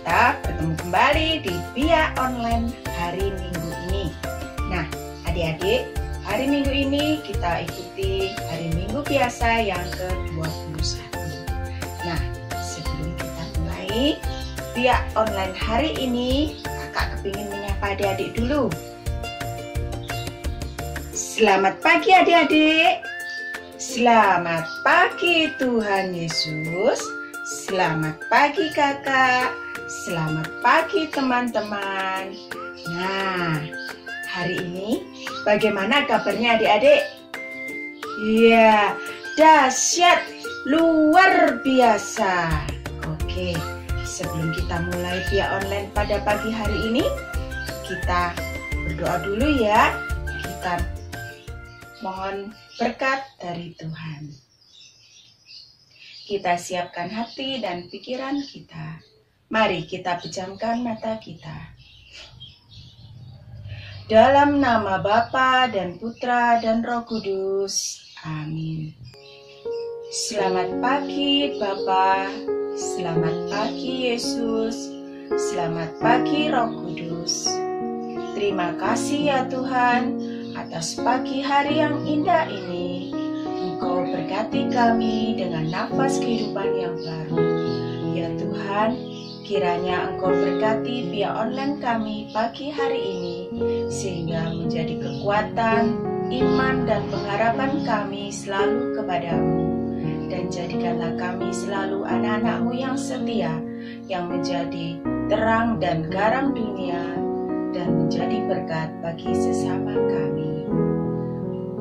kita bertemu kembali di Via Online hari Minggu ini. Nah, adik-adik, hari Minggu ini kita ikuti hari Minggu biasa yang ke-21. Nah, sebelum kita mulai Via Online hari ini, kakak kepingin menyapa adik-adik dulu. Selamat pagi adik-adik. Selamat pagi Tuhan Yesus. Selamat pagi kakak. Selamat pagi teman-teman. Nah, hari ini bagaimana kabarnya adik-adik? Iya, dahsyat, luar biasa. Oke, sebelum kita mulai Via Online pada pagi hari ini, kita berdoa dulu ya. Kita mohon berkat dari Tuhan. Kita siapkan hati dan pikiran kita. Mari kita pejamkan mata kita. Dalam nama Bapa dan Putra dan Roh Kudus. Amin. Selamat pagi Bapa. Selamat pagi Yesus. Selamat pagi Roh Kudus. Terima kasih ya Tuhan atas pagi hari yang indah ini. Engkau berkati kami dengan nafas kehidupan yang baru. Ya Tuhan, kiranya Engkau berkati Via Online kami pagi hari ini, sehingga menjadi kekuatan, iman dan pengharapan kami selalu kepadamu. Dan jadikanlah kami selalu anak-anak-Mu yang setia, yang menjadi terang dan garam dunia, dan menjadi berkat bagi sesama kami.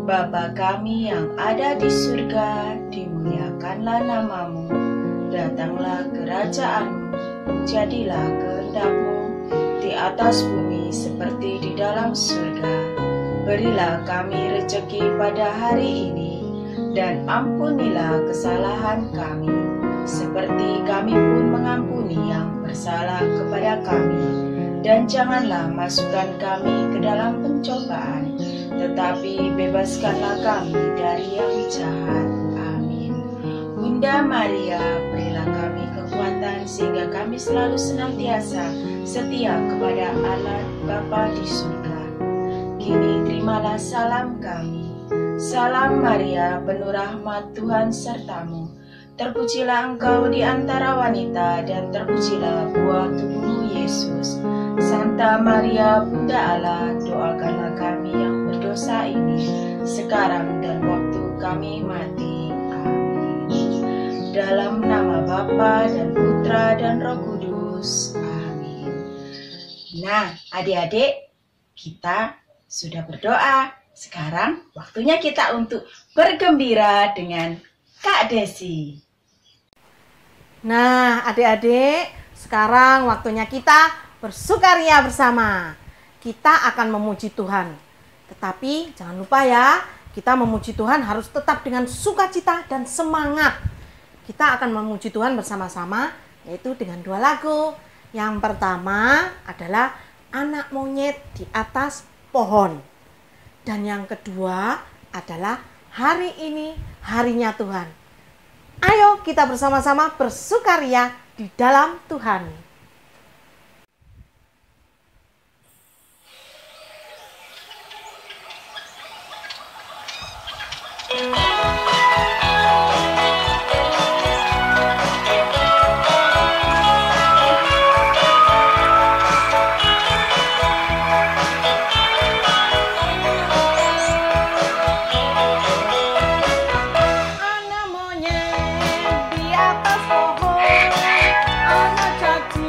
Bapa kami yang ada di surga, dimuliakanlah nama-Mu, datanglah kerajaan-Mu, jadilah kehendak-Mu di atas bumi seperti di dalam surga. Berilah kami rezeki pada hari ini, dan ampunilah kesalahan kami, seperti kami pun mengampuni yang bersalah kepada kami. Dan janganlah masukkan kami ke dalam pencobaan, tetapi bebaskanlah kami dari yang jahat. Amin. Bunda Maria, berilah kami kekuatan sehingga kami selalu senantiasa setia kepada Allah Bapa di surga. Kini terimalah salam kami. Salam Maria, penuh rahmat Tuhan sertamu. Terpujilah engkau di antara wanita, dan terpujilah buah tubuhmu Yesus. Santa Maria, Bunda Allah, doakanlah kami yang berdosa ini, sekarang dan waktu kami mati. Amin. Dalam nama Bapa dan Putra dan Roh Kudus. Amin. Nah, adik-adik, kita sudah berdoa. Sekarang waktunya kita untuk bergembira dengan Kak Desi. Nah, adik-adik, sekarang waktunya kita bersukaria bersama. Kita akan memuji Tuhan. Tetapi jangan lupa ya, kita memuji Tuhan harus tetap dengan sukacita dan semangat. Kita akan memuji Tuhan bersama-sama, yaitu dengan 2 lagu. Yang pertama adalah Anak Monyet di Atas Pohon. Dan yang kedua adalah Hari Ini Harinya Tuhan. Ayo kita bersama-sama bersukaria di dalam Tuhan. Anak monyet di atas pohon, anak cacing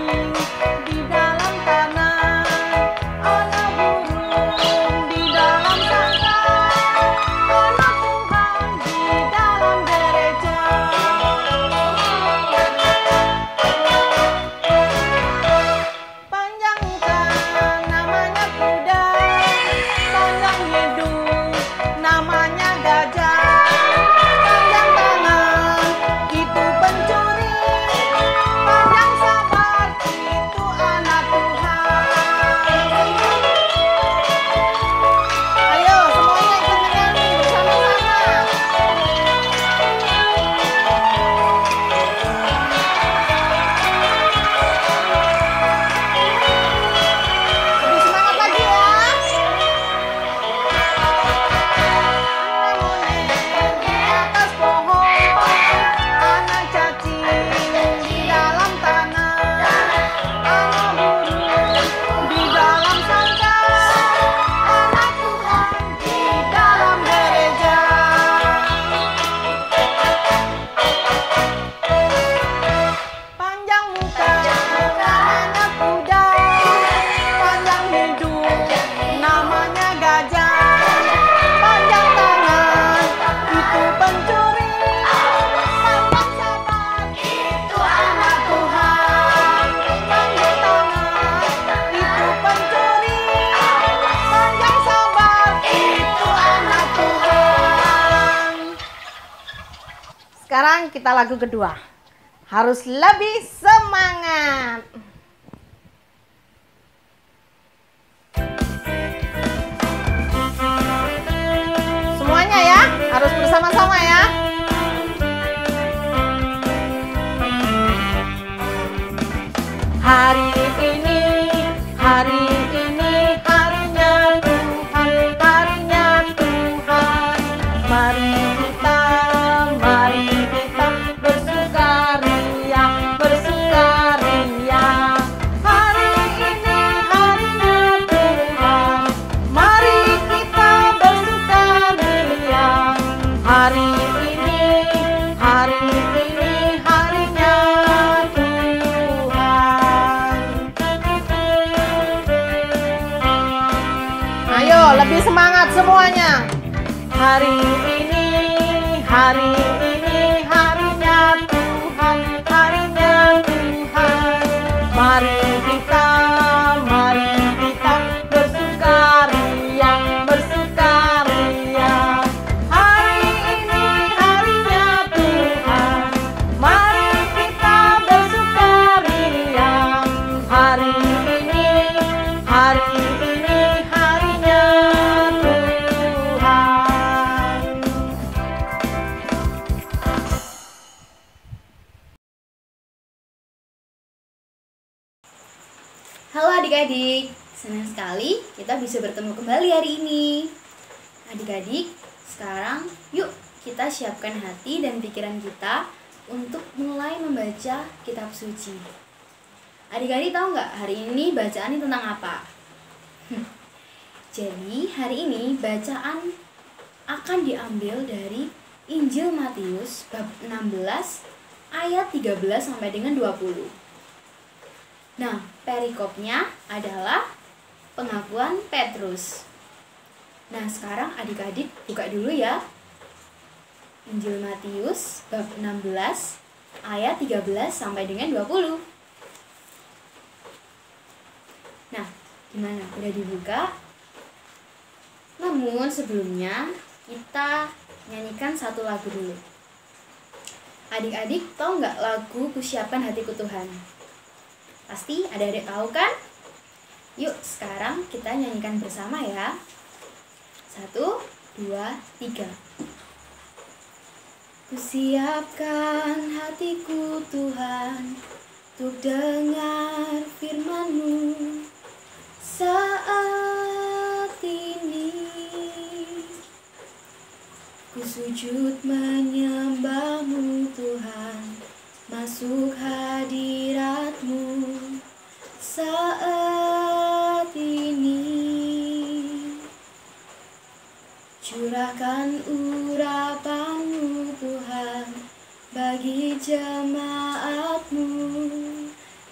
sekarang kita lagu kedua. Harus lebih semangat. Semuanya ya, harus bersama-sama ya. Hari ini harinya Tuhan, harinya Tuhan. Mari kita bersukaria, bersukaria. Hari ini harinya Tuhan, mari kita bersukaria. Hari ini harinya Tuhan. Ayo, lebih semangat semuanya. Hari ini harinya Tuhan, harinya Tuhan. Mari kita bersukaria, bersukaria. Hari ini harinya Tuhan, mari kita bersukaria. Hari ini harinya Tuhan. Halo adik-adik, senang sekali kita bisa bertemu kembali hari ini. Adik-adik, sekarang yuk kita siapkan hati dan pikiran kita untuk mulai membaca kitab suci. Adik-adik tahu nggak hari ini bacaan ini tentang apa? Jadi hari ini bacaan akan diambil dari Injil Matius bab 16 ayat 13 sampai dengan 20. Nah, perikopnya adalah pengakuan Petrus. Nah, sekarang adik-adik buka dulu ya. Injil Matius bab 16 ayat 13 sampai dengan 20. Nah, gimana? Udah dibuka? Namun sebelumnya kita nyanyikan satu lagu dulu. Adik-adik tahu nggak lagu Kusiapkan Hatiku Tuhan? Pasti adik-adik tahu kan? Yuk sekarang kita nyanyikan bersama ya. 1, 2, 3. Kusiapkan hatiku Tuhan untuk dengar firman-Mu saat ini. Ku sujud menyembah-Mu Tuhan, masuk hadirat-Mu saat ini. Curahkan urapan-Mu Tuhan bagi jemaat-Mu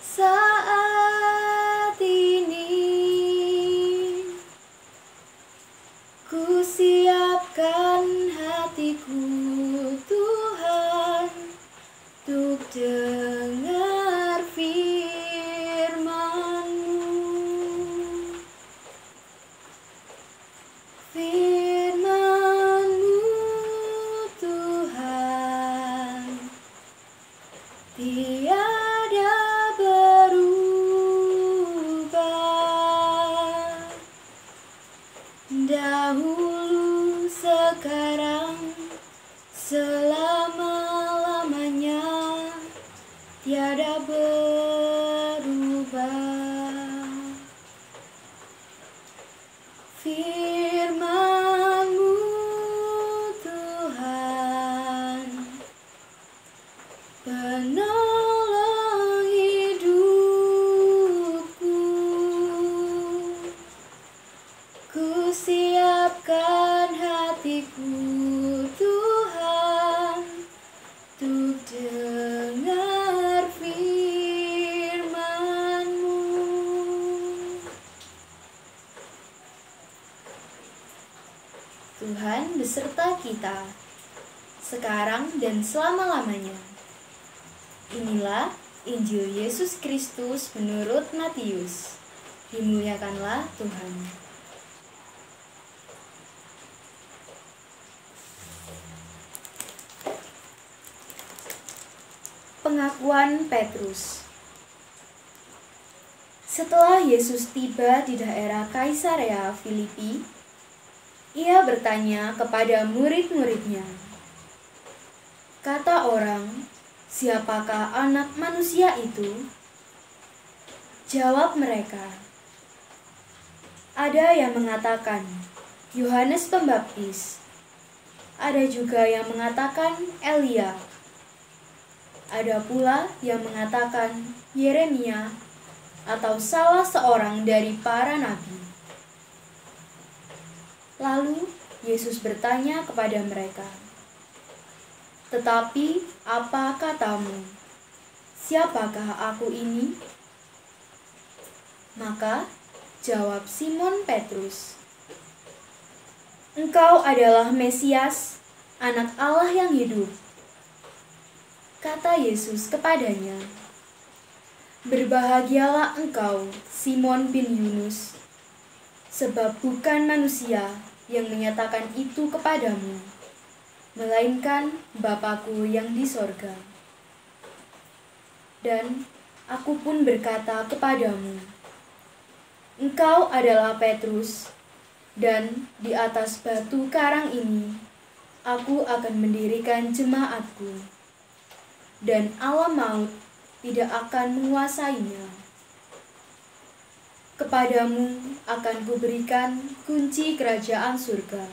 saat ini. Ku siapkan hatiku Tuhan untuk dengar firman-Mu. Firman-Mu Tuhan tiada berubah, dahulu, sekarang, selama-lamanya tiada berubah. Firman-Mu Tuhan penolong hidupku. Ku siapkan hatiku Tuhan untuk dengar firman-Mu. Tuhan beserta kita sekarang dan selama-lamanya. Inilah Injil Yesus Kristus menurut Matius. Dimuliakanlah Tuhan. Pengakuan Petrus. Setelah Yesus tiba di daerah Kaisarea Filipi, ia bertanya kepada murid-muridnya, "Kata orang, siapakah Anak Manusia itu?" Jawab mereka, "Ada yang mengatakan Yohanes Pembaptis, ada juga yang mengatakan Elia, ada pula yang mengatakan Yeremia atau salah seorang dari para nabi." Lalu Yesus bertanya kepada mereka, "Tetapi apa katamu? Siapakah aku ini?" Maka jawab Simon Petrus, "Engkau adalah Mesias, Anak Allah yang hidup." Kata Yesus kepadanya, "Berbahagialah engkau, Simon bin Yunus, sebab bukan manusia yang menyatakan itu kepadamu, melainkan Bapa-Ku yang di sorga. Dan aku pun berkata kepadamu, engkau adalah Petrus, dan di atas batu karang ini aku akan mendirikan jemaatku, dan alam maut tidak akan menguasainya. Kepadamu akan kuberikan kunci kerajaan surga.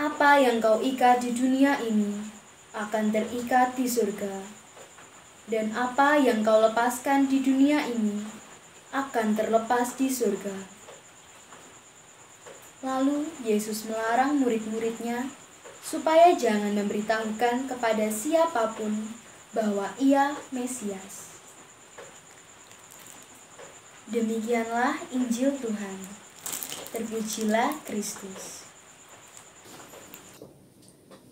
Apa yang kau ikat di dunia ini akan terikat di surga, dan apa yang kau lepaskan di dunia ini akan terlepas di surga." Lalu Yesus melarang murid-muridnya supaya jangan memberitahukan kepada siapapun bahwa ia Mesias. Demikianlah Injil Tuhan. Terpujilah Kristus.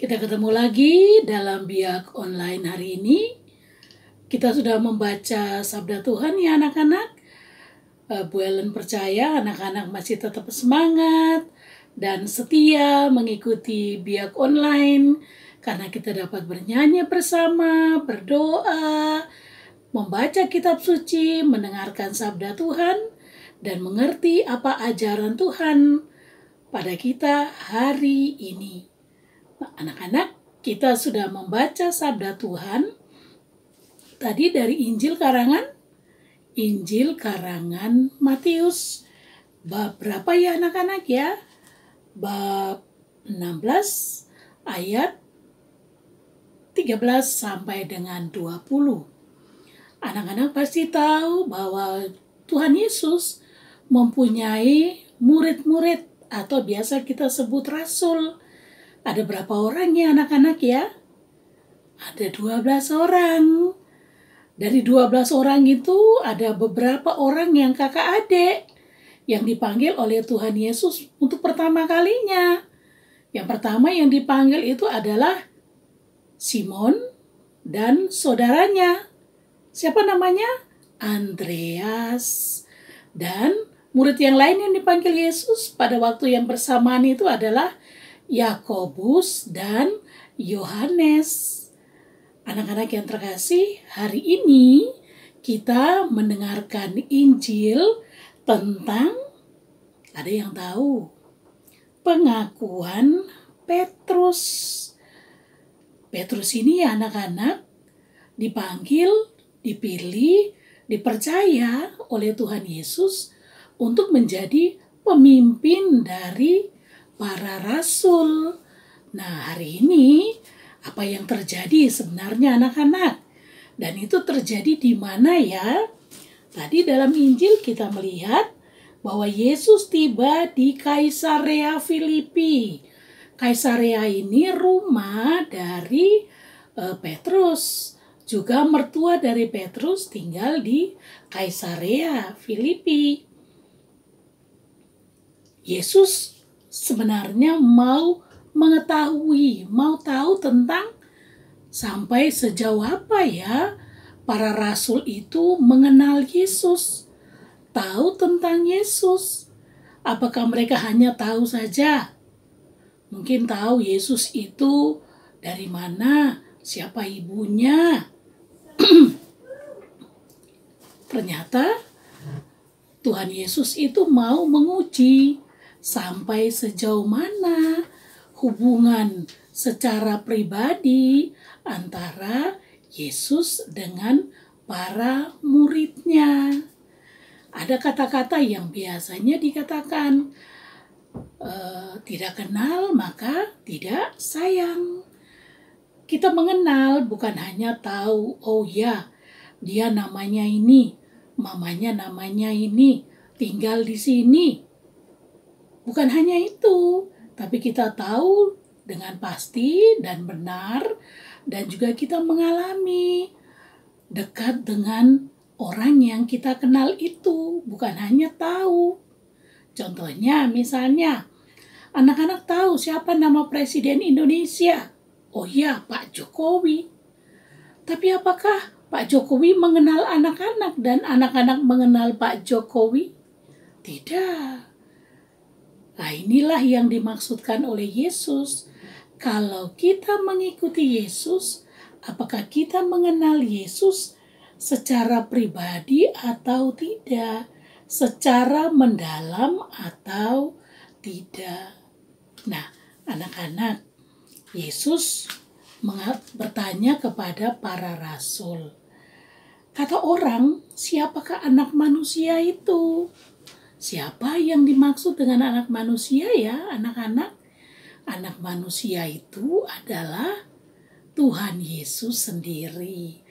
Kita ketemu lagi dalam Biak Online hari ini. Kita sudah membaca Sabda Tuhan ya anak-anak. Bu Ellen percaya anak-anak masih tetap semangat dan setia mengikuti Biak Online karena kita dapat bernyanyi bersama, berdoa, membaca kitab suci, mendengarkan sabda Tuhan, dan mengerti apa ajaran Tuhan pada kita hari ini. Nah, anak-anak, kita sudah membaca sabda Tuhan tadi dari Injil karangan Matius. Bab berapa ya anak-anak ya? Bab 16 ayat 13 sampai dengan 20. Anak-anak pasti tahu bahwa Tuhan Yesus mempunyai murid-murid atau biasa kita sebut rasul. Ada berapa orang ya anak-anak ya? Ada 12 orang. Dari 12 orang itu ada beberapa orang yang kakak adik yang dipanggil oleh Tuhan Yesus untuk pertama kalinya. Yang pertama yang dipanggil itu adalah Simon dan saudaranya. Siapa namanya? Andreas. Dan murid yang lain yang dipanggil Yesus pada waktu yang bersamaan itu adalah Yakobus dan Yohanes. Anak-anak yang terkasih, hari ini kita mendengarkan Injil tentang, ada yang tahu, pengakuan Petrus. Petrus ini ya anak-anak dipanggil, dipilih, dipercaya oleh Tuhan Yesus untuk menjadi pemimpin dari para rasul. Nah, hari ini apa yang terjadi sebenarnya anak-anak? Dan itu terjadi di mana ya? Tadi dalam Injil kita melihat bahwa Yesus tiba di Kaisarea Filipi. Kaisarea ini rumah dari Petrus. Juga mertua dari Petrus tinggal di Kaisarea Filipi. Yesus sebenarnya mau mengetahui, mau tahu tentang sampai sejauh apa ya para rasul itu mengenal Yesus, tahu tentang Yesus. Apakah mereka hanya tahu saja? Mungkin tahu Yesus itu dari mana, siapa ibunya. Ternyata Tuhan Yesus itu mau menguji sampai sejauh mana hubungan secara pribadi antara Yesus dengan para muridnya. Ada kata-kata yang biasanya dikatakan, tidak kenal maka tidak sayang. Kita mengenal bukan hanya tahu, oh ya, dia namanya ini, mamanya namanya ini, tinggal di sini. Bukan hanya itu, tapi kita tahu dengan pasti dan benar, dan juga kita mengalami dekat dengan orang yang kita kenal itu, bukan hanya tahu. Contohnya, misalnya, anak-anak tahu siapa nama Presiden Indonesia. Oh ya, Pak Jokowi. Tapi apakah Pak Jokowi mengenal anak-anak dan anak-anak mengenal Pak Jokowi? Tidak. Nah, inilah yang dimaksudkan oleh Yesus. Kalau kita mengikuti Yesus, apakah kita mengenal Yesus secara pribadi atau tidak? Secara mendalam atau tidak? Nah, anak-anak, Yesus bertanya kepada para rasul. Kata orang, siapakah anak manusia itu? Siapa yang dimaksud dengan anak manusia ya, anak-anak? Anak manusia itu adalah Tuhan Yesus sendiri.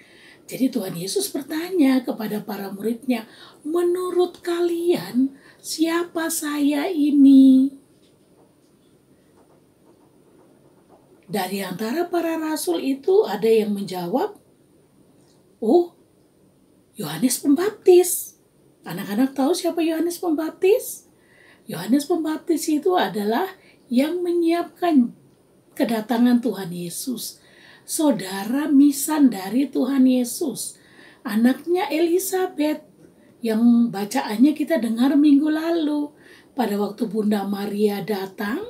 Jadi Tuhan Yesus bertanya kepada para muridnya, menurut kalian siapa saya ini? Dari antara para rasul itu ada yang menjawab, oh, Yohanes Pembaptis. Anak-anak tahu siapa Yohanes Pembaptis? Yohanes Pembaptis itu adalah yang menyiapkan kedatangan Tuhan Yesus. Saudara misan dari Tuhan Yesus. Anaknya Elisabeth yang bacaannya kita dengar minggu lalu. Pada waktu Bunda Maria datang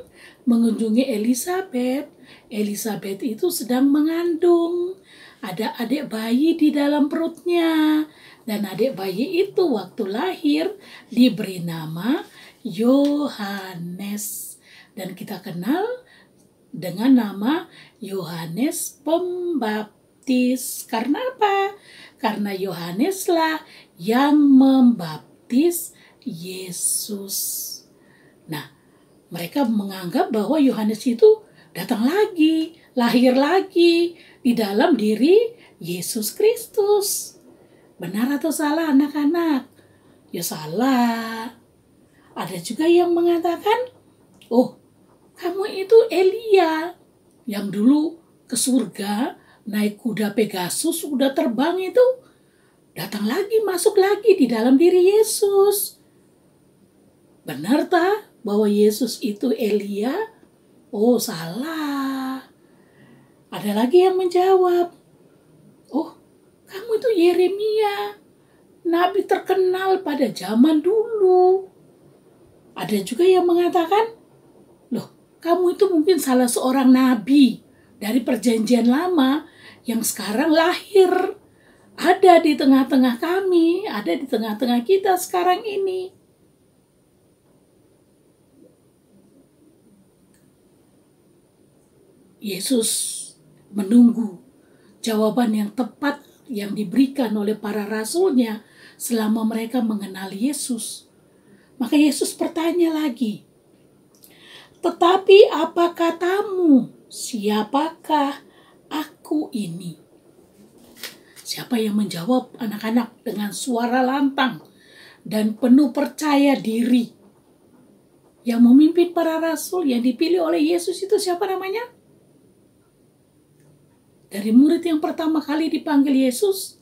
mengunjungi Elisabeth, Elisabeth itu sedang mengandung. Ada adik bayi di dalam perutnya. Dan adik bayi itu waktu lahir diberi nama Yohanes. Dan kita kenal dengan nama Yohanes Pembaptis. Karena apa? Karena Yohaneslah yang membaptis Yesus. Nah, mereka menganggap bahwa Yohanes itu datang lagi, lahir lagi di dalam diri Yesus Kristus. Benar atau salah anak-anak? Ya salah. Ada juga yang mengatakan, oh, kamu itu Elia yang dulu ke surga naik kuda Pegasus, udah terbang itu, datang lagi, masuk lagi di dalam diri Yesus. Benar tak bahwa Yesus itu Elia? Oh, salah. Ada lagi yang menjawab, oh, kamu itu Yeremia, nabi terkenal pada zaman dulu. Ada juga yang mengatakan, loh, kamu itu mungkin salah seorang nabi dari perjanjian lama yang sekarang lahir. Ada di tengah-tengah kami, ada di tengah-tengah kita sekarang ini. Yesus menunggu jawaban yang tepat yang diberikan oleh para rasulnya selama mereka mengenal Yesus. Maka Yesus bertanya lagi, tetapi apa katamu? Siapakah aku ini? Siapa yang menjawab anak-anak dengan suara lantang dan penuh percaya diri? Yang memimpin para rasul yang dipilih oleh Yesus itu siapa namanya? Dari murid yang pertama kali dipanggil Yesus,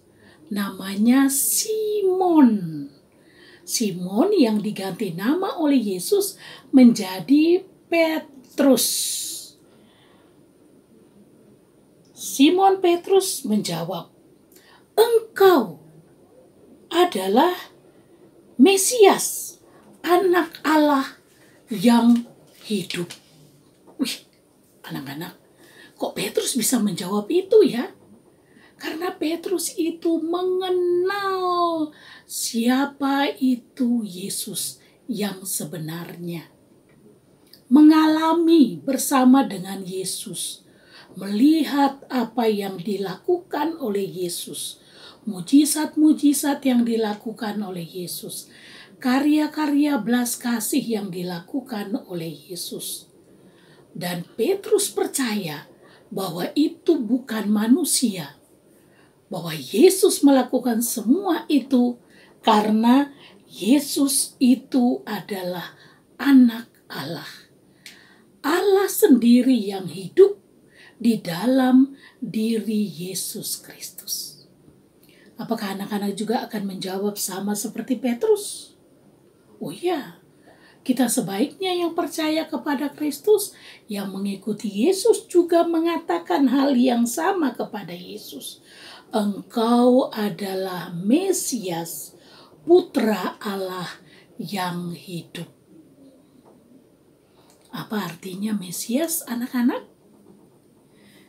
namanya Simon. Simon yang diganti nama oleh Yesus menjadi Petrus. Simon Petrus menjawab, engkau adalah Mesias, anak Allah yang hidup. Wih, anak-anak, Kok Petrus bisa menjawab itu ya? Karena Petrus itu mengenal siapa itu Yesus yang sebenarnya. Mengalami bersama dengan Yesus. Melihat apa yang dilakukan oleh Yesus. Mujizat-mujizat yang dilakukan oleh Yesus. Karya-karya belas kasih yang dilakukan oleh Yesus. Dan Petrus percaya bahwa itu bukan manusia. Bahwa Yesus melakukan semua itu karena Yesus itu adalah anak Allah. Allah sendiri yang hidup di dalam diri Yesus Kristus. Apakah anak-anak juga akan menjawab sama seperti Petrus? Oh ya, kita sebaiknya yang percaya kepada Kristus, yang mengikuti Yesus juga mengatakan hal yang sama kepada Yesus. Engkau adalah Mesias, Putra Allah yang hidup. Apa artinya Mesias, anak-anak?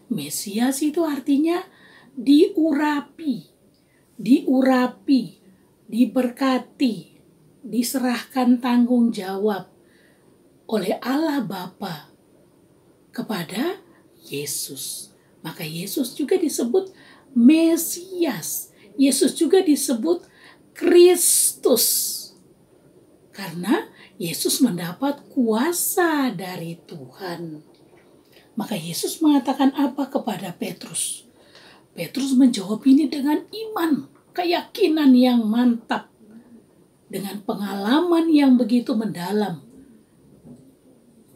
Mesias itu artinya diurapi, diberkati, diserahkan tanggung jawab oleh Allah Bapa kepada Yesus. Maka Yesus juga disebut Mesias. Yesus juga disebut Kristus. Karena Yesus mendapat kuasa dari Tuhan. Maka Yesus mengatakan apa kepada Petrus? Petrus menjawab ini dengan iman, keyakinan yang mantap, dengan pengalaman yang begitu mendalam,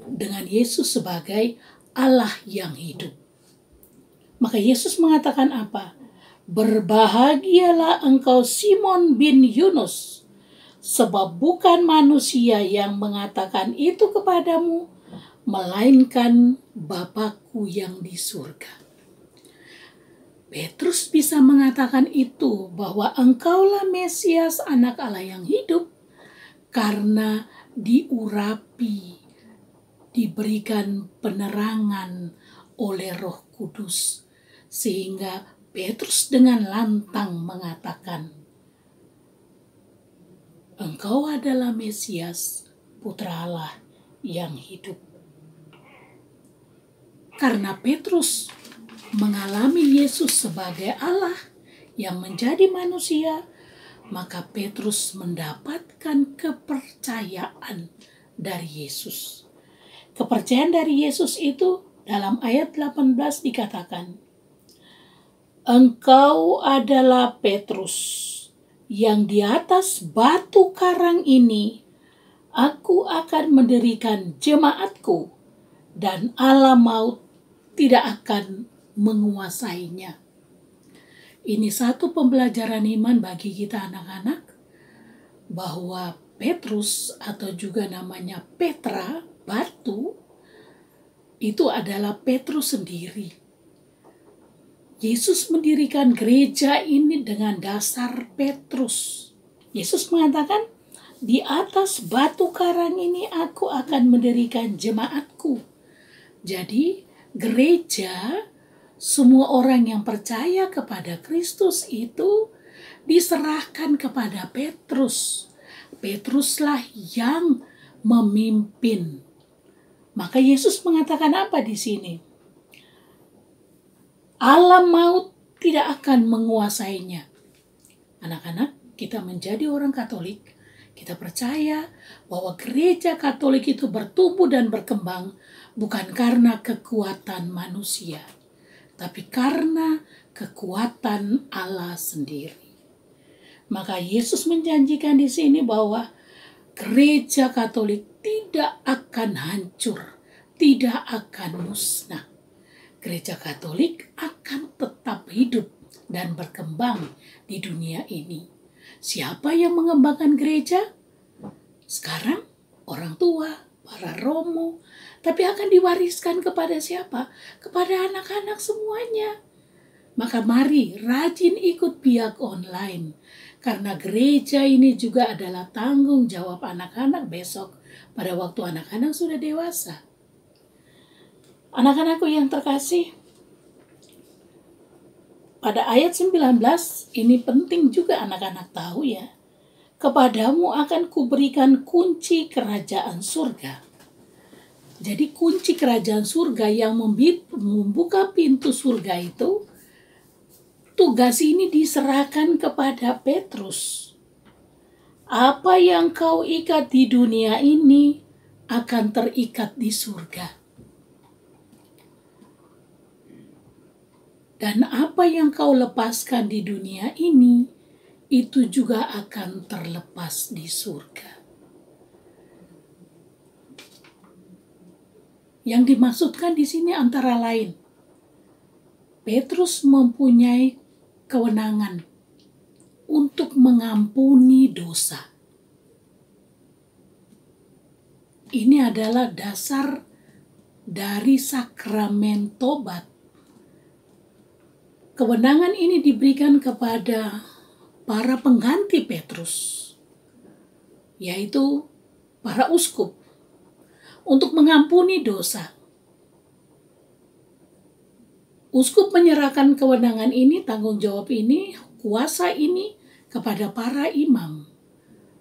dengan Yesus sebagai Allah yang hidup. Maka Yesus mengatakan apa? Berbahagialah engkau Simon bin Yunus, sebab bukan manusia yang mengatakan itu kepadamu, melainkan Bapa-Ku yang di surga. Petrus bisa mengatakan itu bahwa engkaulah Mesias anak Allah yang hidup karena diurapi, diberikan penerangan oleh Roh Kudus. Sehingga Petrus dengan lantang mengatakan, engkau adalah Mesias, Putra Allah yang hidup. Karena Petrus mengalami Yesus sebagai Allah yang menjadi manusia, maka Petrus mendapatkan kepercayaan dari Yesus. Kepercayaan dari Yesus itu dalam ayat 18 dikatakan, engkau adalah Petrus, yang di atas batu karang ini aku akan mendirikan jemaatku, dan alam maut tidak akan menguasainya. Ini satu pembelajaran iman bagi kita anak-anak, bahwa Petrus atau juga namanya Petra, batu, itu adalah Petrus sendiri. Yesus mendirikan gereja ini dengan dasar Petrus. Yesus mengatakan, di atas batu karang ini aku akan mendirikan jemaatku. Jadi gereja, semua orang yang percaya kepada Kristus itu diserahkan kepada Petrus. Petruslah yang memimpin. Maka Yesus mengatakan apa di sini? Alam maut tidak akan menguasainya. Anak-anak, kita menjadi orang Katolik, kita percaya bahwa gereja Katolik itu bertumbuh dan berkembang bukan karena kekuatan manusia, tapi karena kekuatan Allah sendiri. Maka Yesus menjanjikan di sini bahwa gereja Katolik tidak akan hancur, tidak akan musnah. Gereja Katolik akan tetap hidup dan berkembang di dunia ini. Siapa yang mengembangkan gereja? Sekarang orang tua, para romo, tapi akan diwariskan kepada siapa? Kepada anak-anak semuanya. Maka mari rajin ikut biak online. Karena gereja ini juga adalah tanggung jawab anak-anak besok pada waktu anak-anak sudah dewasa. Anak-anakku yang terkasih, pada ayat 19 ini penting juga anak-anak tahu ya. Kepadamu akan kuberikan kunci kerajaan surga. Jadi kunci kerajaan surga yang membuka pintu surga itu, tugas ini diserahkan kepada Petrus. Apa yang kau ikat di dunia ini akan terikat di surga. Dan apa yang kau lepaskan di dunia ini, itu juga akan terlepas di surga. Yang dimaksudkan di sini antara lain, Petrus mempunyai kewenangan untuk mengampuni dosa. Ini adalah dasar dari sakramen tobat. Kewenangan ini diberikan kepada para pengganti Petrus, yaitu para uskup, untuk mengampuni dosa. Uskup menyerahkan kewenangan ini, tanggung jawab ini, kuasa ini kepada para imam.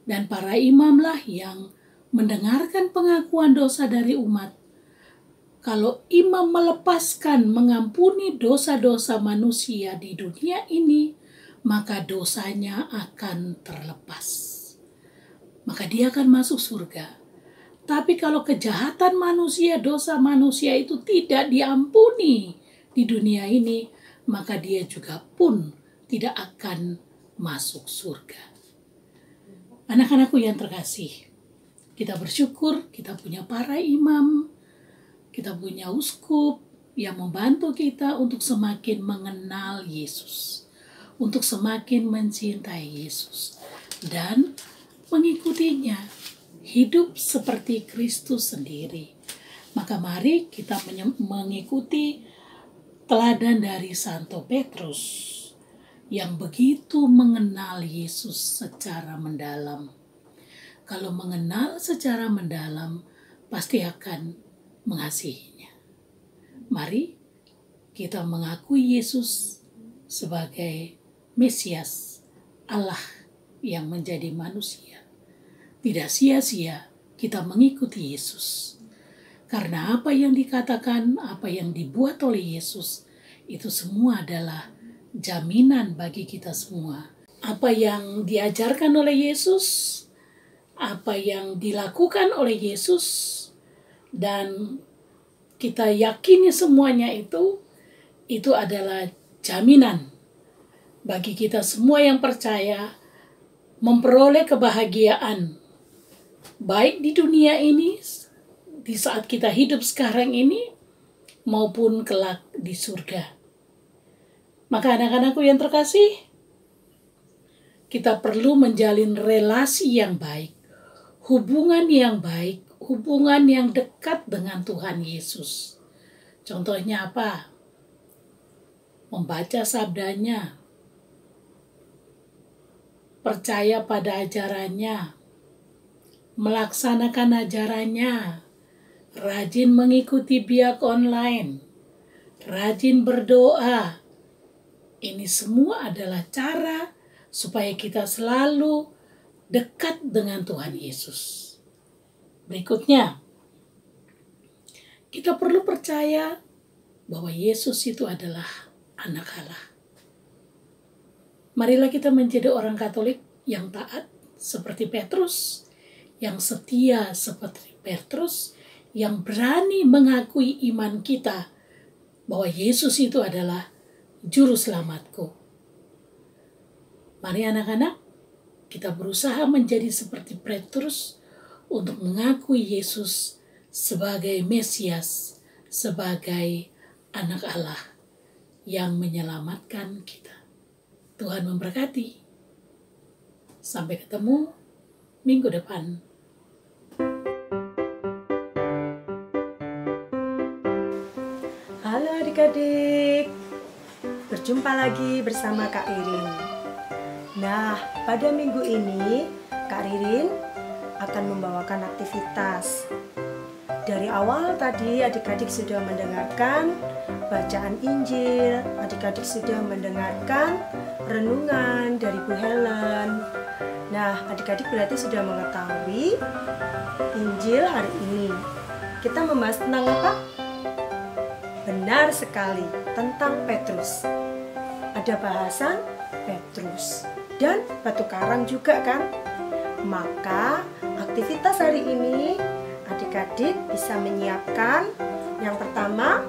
Dan para imamlah yang mendengarkan pengakuan dosa dari umat. Kalau imam melepaskan, mengampuni dosa-dosa manusia di dunia ini, maka dosanya akan terlepas. Maka dia akan masuk surga. Tapi kalau kejahatan manusia, dosa manusia itu tidak diampuni di dunia ini, maka dia juga pun tidak akan masuk surga. Anak-anakku yang terkasih, kita bersyukur kita punya para imam, kita punya uskup yang membantu kita untuk semakin mengenal Yesus, untuk semakin mencintai Yesus dan mengikutinya, hidup seperti Kristus sendiri. Maka mari kita mengikuti teladan dari Santo Petrus yang begitu mengenal Yesus secara mendalam. Kalau mengenal secara mendalam, pasti akan mengasihinya. Mari kita mengakui Yesus sebagai Mesias, Allah yang menjadi manusia. Tidak sia-sia kita mengikuti Yesus. Karena apa yang dikatakan, apa yang dibuat oleh Yesus, itu semua adalah jaminan bagi kita semua. Apa yang diajarkan oleh Yesus, apa yang dilakukan oleh Yesus, dan kita yakini semuanya itu adalah jaminan bagi kita semua yang percaya memperoleh kebahagiaan baik di dunia ini, di saat kita hidup sekarang ini, maupun kelak di surga. Maka anak-anakku yang terkasih, kita perlu menjalin relasi yang baik, hubungan yang baik, hubungan yang dekat dengan Tuhan Yesus. Contohnya apa? Membaca sabdanya, percaya pada ajarannya, melaksanakan ajarannya, rajin mengikuti biak online, rajin berdoa. Ini semua adalah cara supaya kita selalu dekat dengan Tuhan Yesus. Berikutnya, kita perlu percaya bahwa Yesus itu adalah anak Allah. Marilah kita menjadi orang Katolik yang taat seperti Petrus, yang setia seperti Petrus, yang berani mengakui iman kita bahwa Yesus itu adalah Juru Selamatku. Mari anak-anak, kita berusaha menjadi seperti Petrus untuk mengakui Yesus sebagai Mesias, sebagai anak Allah yang menyelamatkan kita. Tuhan memberkati. Sampai ketemu minggu depan. Halo adik-adik, berjumpa lagi bersama Kak Ririn. Nah, pada minggu ini Kak Ririn akan membawakan aktivitas. Dari awal tadi adik-adik sudah mendengarkan bacaan Injil, adik-adik sudah mendengarkan renungan dari Bu Helen. Nah, adik-adik berarti sudah mengetahui Injil hari ini. Kita membahas tentang apa? Benar sekali, tentang Petrus. Ada bahasan Petrus dan batu karang juga kan? Maka aktivitas hari ini adik-adik bisa menyiapkan yang pertama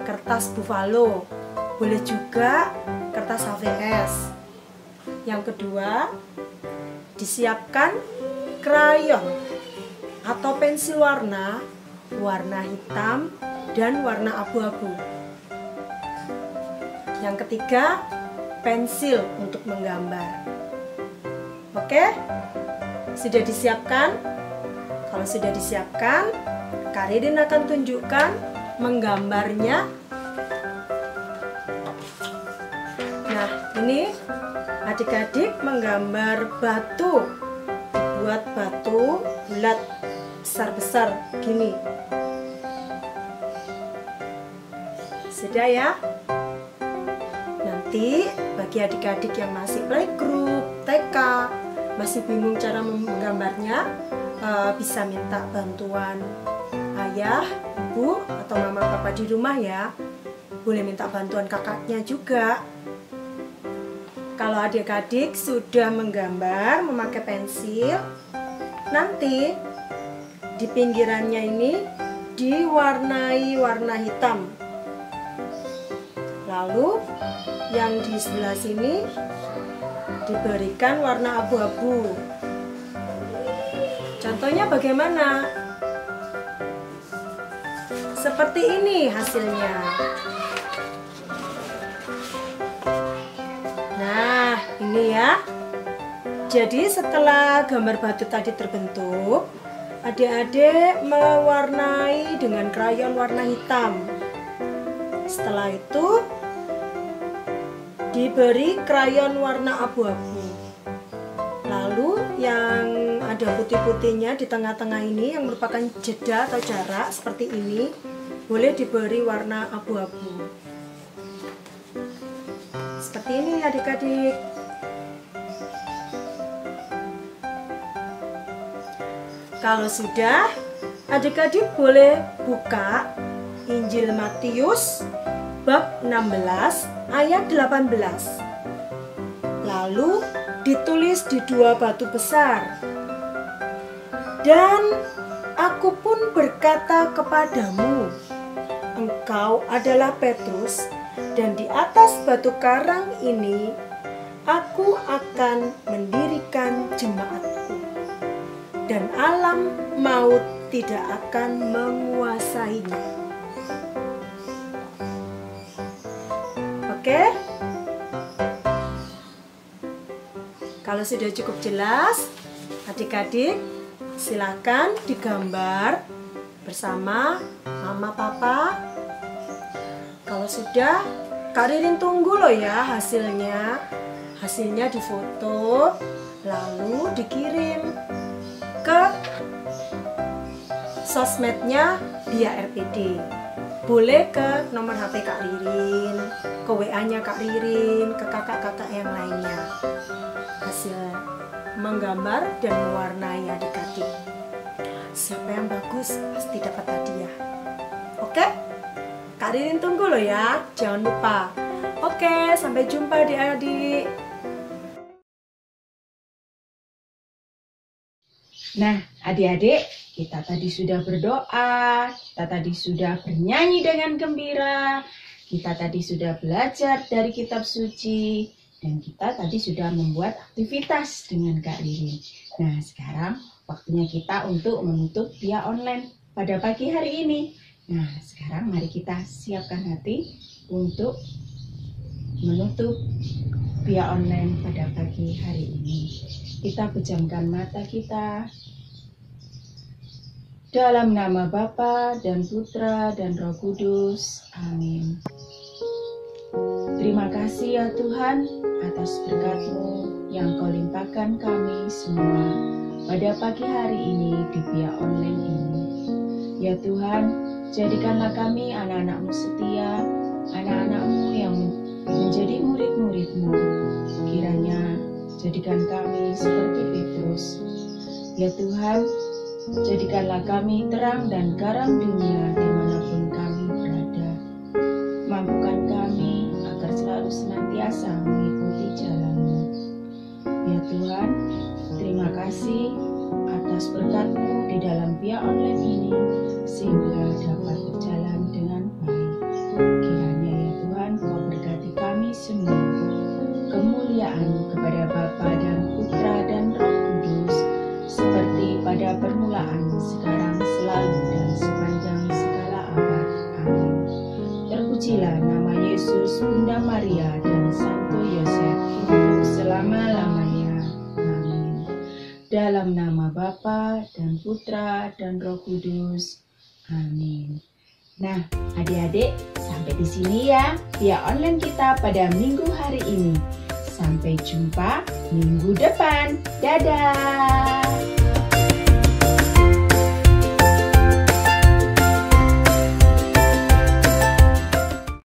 kertas buffalo, boleh juga kertas HVS. Yang kedua disiapkan krayon atau pensil warna hitam dan warna abu-abu. Yang ketiga pensil untuk menggambar. Oke? Sudah disiapkan? Kalau sudah disiapkan, Kak Ririn akan tunjukkan menggambarnya. Nah, ini adik-adik menggambar batu. Buat batu bulat besar-besar gini. Sudah ya? Nanti bagi adik-adik yang masih playgroup, TK, masih bingung cara menggambarnya, bisa minta bantuan ayah, ibu, atau mama papa di rumah ya. Boleh minta bantuan kakaknya juga. Kalau adik-adik sudah menggambar memakai pensil, nanti di pinggirannya ini diwarnai warna hitam. Lalu yang di sebelah sini diberikan warna abu-abu. Contohnya bagaimana? Seperti ini hasilnya. Nah, ini ya. Jadi setelah gambar batu tadi terbentuk, adik-adik mewarnai dengan krayon warna hitam. Setelah itu diberi krayon warna abu-abu. Lalu yang ada putih-putihnya di tengah-tengah ini yang merupakan jeda atau jarak seperti ini, boleh diberi warna abu-abu. Seperti ini adik-adik. Kalau sudah, adik-adik boleh buka Injil Matius bab 16 ayat 18. Lalu ditulis di dua batu besar. Dan aku pun berkata kepadamu, engkau adalah Petrus, dan di atas batu karang ini aku akan mendirikan jemaatku, dan alam maut tidak akan menguasainya. Oke? Kalau sudah cukup jelas, adik-adik silakan digambar bersama mama papa. Kalau sudah, Kak Ririn tunggu loh ya hasilnya. Hasilnya difoto lalu dikirim ke sosmednya Dia RPD. Boleh ke nomor HP Kak Ririn, ke WA-nya Kak Ririn, ke kakak-kakak yang lainnya. Hasil menggambar dan mewarnai adik-adik. Siapa yang bagus pasti dapat hadiah. Oke? Kak Ririn tunggu loh ya, jangan lupa. Oke, sampai jumpa adik-adik. Nah, adik-adik, kita tadi sudah berdoa, kita tadi sudah bernyanyi dengan gembira, kita tadi sudah belajar dari kitab suci, dan kita tadi sudah membuat aktivitas dengan Kak Ririn. Nah, sekarang waktunya kita untuk menutup via online pada pagi hari ini. Nah, sekarang mari kita siapkan hati untuk menutup via online pada pagi hari ini. Kita pejamkan mata kita. Dalam nama Bapa dan Putra dan Roh Kudus. Amin. Terima kasih ya Tuhan atas berkat-Mu yang Kau limpahkan kami semua pada pagi hari ini di via online ini. Ya Tuhan, jadikanlah kami anak-anak-Mu setia anak-anak-Mu yang menjadi murid-murid-Mu. Kiranya jadikan kami seperti Petrus. Ya Tuhan, jadikanlah kami terang dan garam dunia dimanapun kami berada. Mampukan kami agar selalu senantiasa mengikuti jalan-Mu. Ya Tuhan, terima kasih atas berkat-Mu di dalam Via Online ini, sehingga dapat berjalan dengan baik. Kiranya ya Tuhan, Kau berkati kami semua. Kemuliaan kepada Bapa dan Putra dan Roh Kudus, seperti pada permulaan, sekarang, selalu, dan sepanjang segala abad. Amin. Terpujilah nama Yesus, Bunda Maria, dan Santo Yosef, untuk selama-lamanya. Amin. Dalam nama Bapa dan Putra dan Roh Kudus. Amin. Nah, adik-adik, sampai di sini ya Via Online kita pada minggu hari ini. Sampai jumpa minggu depan. Dadah!